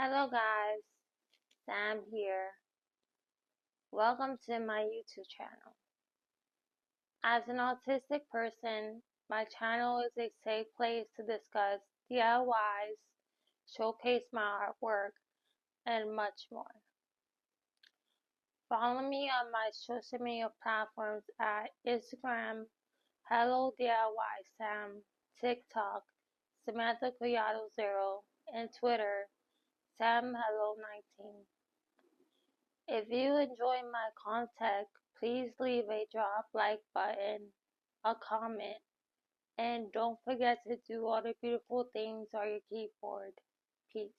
Hello guys, Sam here. Welcome to my YouTube channel. As an autistic person, my channel is a safe place to discuss DIYs, showcase my artwork, and much more. Follow me on my social media platforms at Instagram, Hello DIY Sam, TikTok, Samantha Collado 0, and Twitter, Sam Hello 19. If you enjoy my content, please leave a drop like button, a comment, and don't forget to do all the beautiful things on your keyboard. Peace.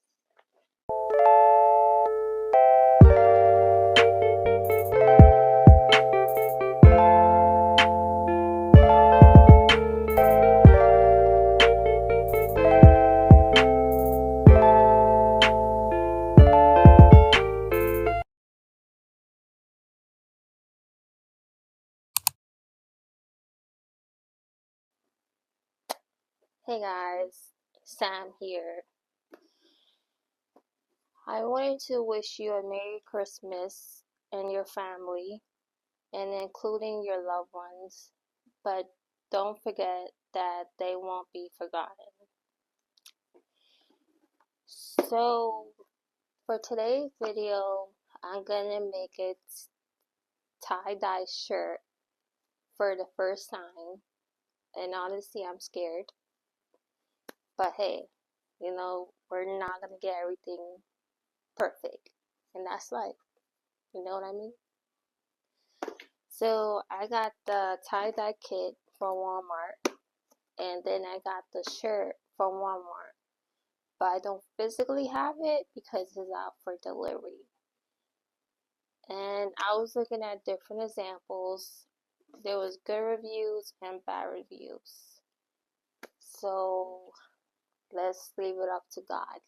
Hey guys, Sam here. I wanted to wish you a Merry Christmas and your family, and including your loved ones, but don't forget that they won't be forgotten. So, for today's video, I'm gonna make a tie-dye shirt for the first time, and honestly, I'm scared. But hey, we're not gonna get everything perfect, and that's life. You know what I mean? So I got the tie-dye kit from Walmart, and then I got the shirt from Walmart, but I don't physically have it because it's out for delivery. And I was looking at different examples. There was good reviews and bad reviews. So let's leave it up to God.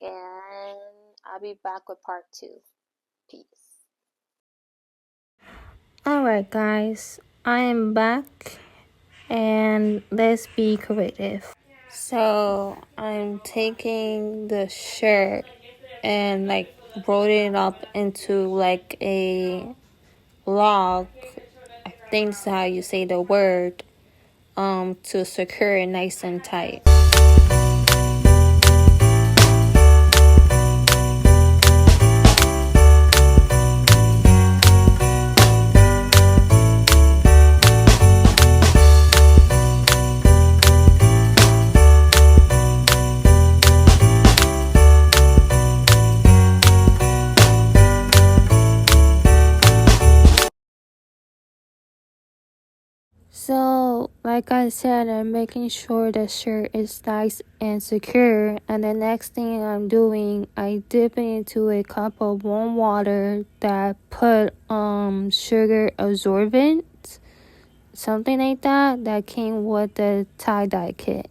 And I'll be back with part 2. Peace. Alright guys, I am back and let's be creative. So I'm taking the shirt and rolled it up into like a log. I think that's how you say the word, to secure it nice and tight. So, like I said, I'm making sure the shirt is nice and secure. And the next thing I'm doing, I dip it into a cup of warm water that put sugar absorbent, something like that, that came with the tie-dye kit.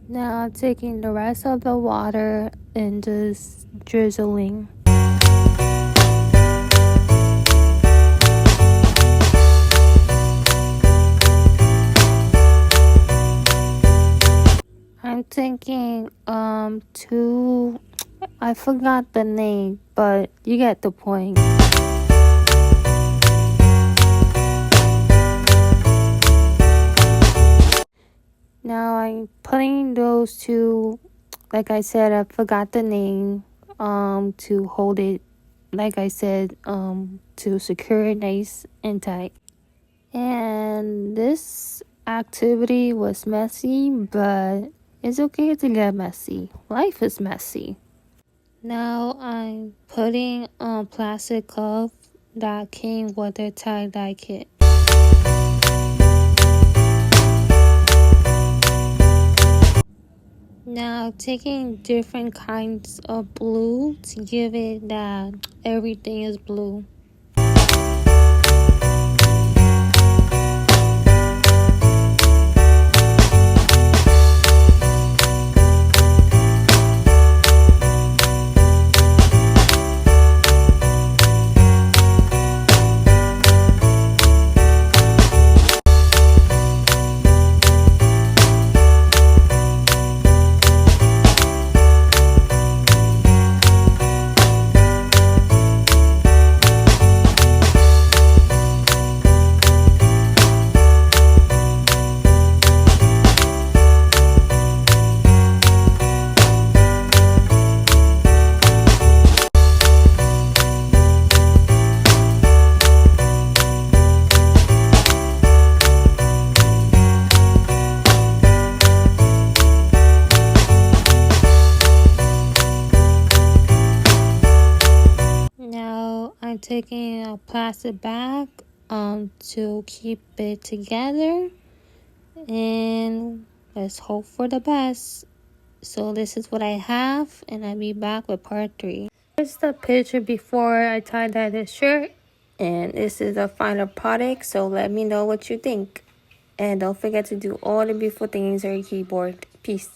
Now I'm taking the rest of the water and just drizzling. I'm thinking I forgot the name, but you get the point. Now I'm putting those two, like I said, I forgot the name, to hold it, like I said, to secure it nice and tight. And this activity was messy, but it's okay to get messy. Life is messy. Now I'm putting on plastic glove that came with a tie-dye kit. Now taking different kinds of blue to give it that everything is blue. taking a plastic bag to keep it together, and let's hope for the best. So this is what I have, and I'll be back with part 3. Here's the picture before I tie-dye this shirt, and this is the final product, so let me know what you think. And don't forget to do all the beautiful things on your keyboard. Peace.